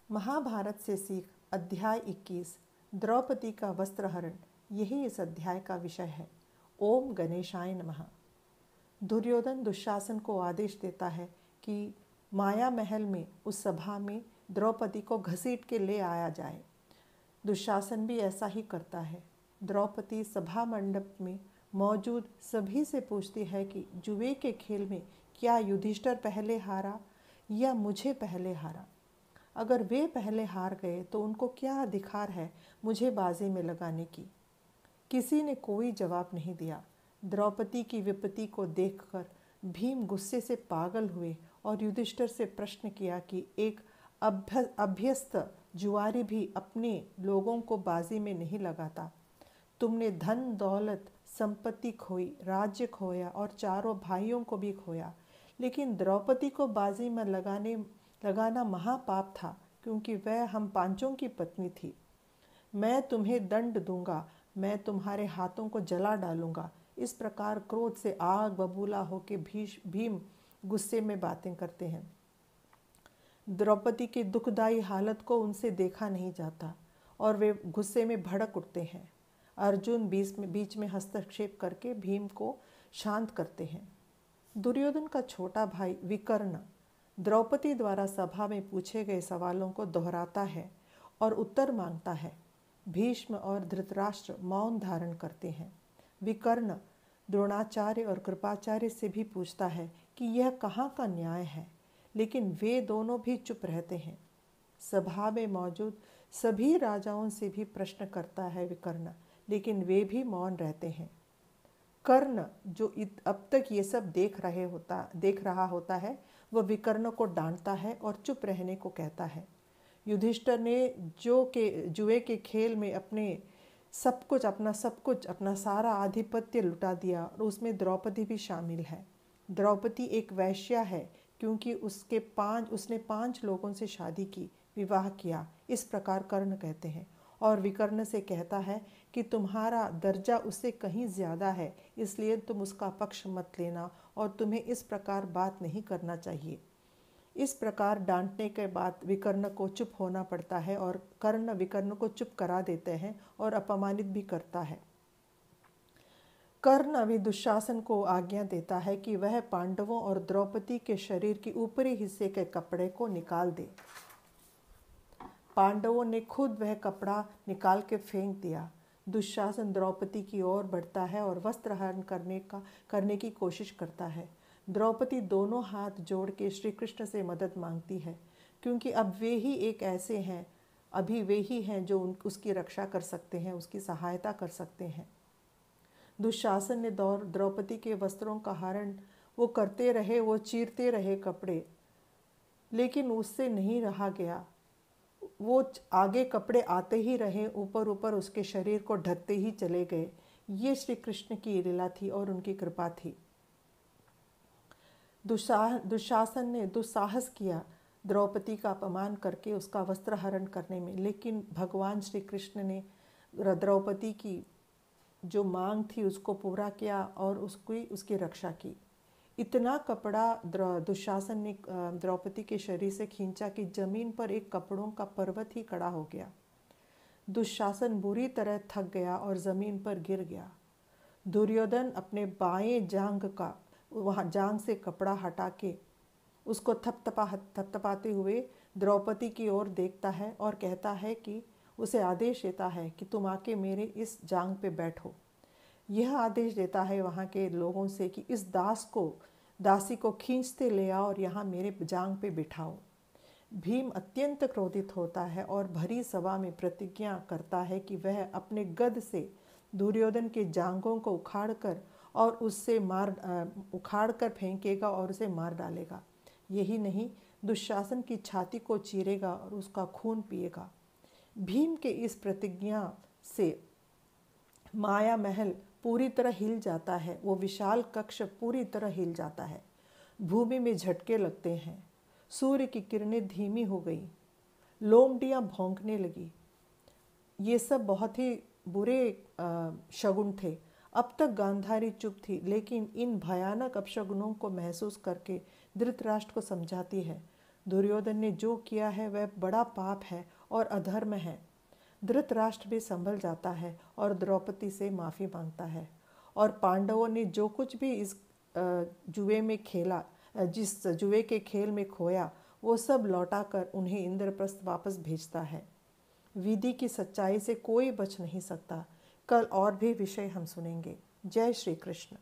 महाभारत से सीख अध्याय 21 द्रौपदी का वस्त्रहरण, यही इस अध्याय का विषय है। ओम गणेशाय नमः। दुर्योधन दुशासन को आदेश देता है कि माया महल में उस सभा में द्रौपदी को घसीट के ले आया जाए। दुशासन भी ऐसा ही करता है। द्रौपदी सभा मंडप में मौजूद सभी से पूछती है कि जुए के खेल में क्या युधिष्ठिर पहले हारा या मुझे पहले हारा। अगर वे पहले हार गए तो उनको क्या अधिकार है मुझे बाजी में लगाने की। किसी ने कोई जवाब नहीं दिया। द्रौपदी की विपत्ति को देखकर भीम गुस्से से पागल हुए और युधिष्ठिर से प्रश्न किया कि एक अभ्यस्त जुआरी भी अपने लोगों को बाजी में नहीं लगाता। तुमने धन दौलत संपत्ति खोई, राज्य खोया और चारों भाइयों को भी खोया, लेकिन द्रौपदी को बाजी में लगाना महापाप था, क्योंकि वह हम पांचों की पत्नी थी। मैं तुम्हें दंड दूंगा, मैं तुम्हारे हाथों को जला डालूंगा। इस प्रकार क्रोध से आग बबूला होकर भीम गुस्से में बातें करते हैं। द्रौपदी की दुखदायी हालत को उनसे देखा नहीं जाता और वे गुस्से में भड़क उठते हैं। अर्जुन बीच में हस्तक्षेप करके भीम को शांत करते हैं। दुर्योधन का छोटा भाई विकर्ण द्रौपदी द्वारा सभा में पूछे गए सवालों को दोहराता है और उत्तर मांगता है। भीष्म और धृतराष्ट्र मौन धारण करते हैं। विकर्ण द्रोणाचार्य और कृपाचार्य से भी पूछता है कि यह कहाँ का न्याय है, लेकिन वे दोनों भी चुप रहते हैं। सभा में मौजूद सभी राजाओं से भी प्रश्न करता है विकर्ण, लेकिन वे भी मौन रहते हैं। कर्ण जो अब तक ये सब देख रहा होता है, वह विकर्ण को डांटता है और चुप रहने को कहता है। युधिष्ठिर ने जुए के खेल में अपना सारा आधिपत्य लुटा दिया और उसमें द्रौपदी भी शामिल है। द्रौपदी एक वैश्या है, क्योंकि उसने 5 लोगों से शादी की, विवाह किया। इस प्रकार कर्ण कहते हैं और विकर्ण से कहता है कि तुम्हारा दर्जा उससे कहीं ज़्यादा है, इसलिए तुम उसका पक्ष मत लेना और तुम्हें इस प्रकार बात नहीं करना चाहिए। इस प्रकार डांटने के बाद विकर्ण को चुप होना पड़ता है और कर्ण विकर्ण को चुप करा देते हैं और अपमानित भी करता है। कर्ण अभी दुशासन को आज्ञा देता है कि वह पांडवों और द्रौपदी के शरीर के ऊपरी हिस्से के कपड़े को निकाल दे। पांडवों ने खुद वह कपड़ा निकाल के फेंक दिया। दुशासन द्रौपदी की ओर बढ़ता है और वस्त्रहरण करने की कोशिश करता है। द्रौपदी दोनों हाथ जोड़ के श्री कृष्ण से मदद मांगती है, क्योंकि अब वे ही हैं जो उसकी रक्षा कर सकते हैं, उसकी सहायता कर सकते हैं। दुशासन ने द्रौपदी के वस्त्रों का हरण वो करते रहे, वो चीरते रहे कपड़े, लेकिन उससे नहीं रहा गया। वो आगे कपड़े आते ही रहे, ऊपर उसके शरीर को ढकते ही चले गए। ये श्री कृष्ण की लीला थी और उनकी कृपा थी। दुशासन ने दुस्साहस किया द्रौपदी का अपमान करके उसका वस्त्रहरण करने में, लेकिन भगवान श्री कृष्ण ने द्रौपदी की जो मांग थी उसको पूरा किया और उसकी रक्षा की। इतना कपड़ा दुशासन ने द्रौपदी के शरीर से खींचा कि जमीन पर एक कपड़ों का पर्वत ही खड़ा हो गया। दुशासन बुरी तरह थक गया और जमीन पर गिर गया। दुर्योधन अपने बाएं जांग से कपड़ा हटा के उसको थपथपाते हुए द्रौपदी की ओर देखता है और कहता है कि उसे आदेश देता है कि तुम आके मेरे इस जांग पे बैठो। यह आदेश देता है वहाँ के लोगों से कि इस दासी को खींचते ले आओ और यहाँ मेरे जांग पे बिठाओ। भीम अत्यंत क्रोधित होता है और भरी सभा में प्रतिज्ञा करता है कि वह अपने गद से दुर्योधन के जांघों को उखाड़ कर फेंकेगा और उसे मार डालेगा। यही नहीं, दुशासन की छाती को चीरेगा और उसका खून पिएगा। भीम के इस प्रतिज्ञा से माया महल पूरी तरह हिल जाता है। वो विशाल कक्ष पूरी तरह हिल जाता है। भूमि में झटके लगते हैं। सूर्य की किरणें धीमी हो गई। लोमड़ियाँ भौंकने लगी। ये सब बहुत ही बुरे शगुन थे। अब तक गांधारी चुप थी, लेकिन इन भयानक अपशगुनों को महसूस करके धृतराष्ट्र को समझाती है, दुर्योधन ने जो किया है वह बड़ा पाप है और अधर्म है। धृतराष्ट्र भी संभल जाता है और द्रौपदी से माफ़ी मांगता है। और पांडवों ने जो कुछ भी इस जुए में खेला, जिस जुए के खेल में खोया, वो सब लौटाकर उन्हें इंद्रप्रस्थ वापस भेजता है। विधि की सच्चाई से कोई बच नहीं सकता। कल और भी विषय हम सुनेंगे। जय श्री कृष्ण।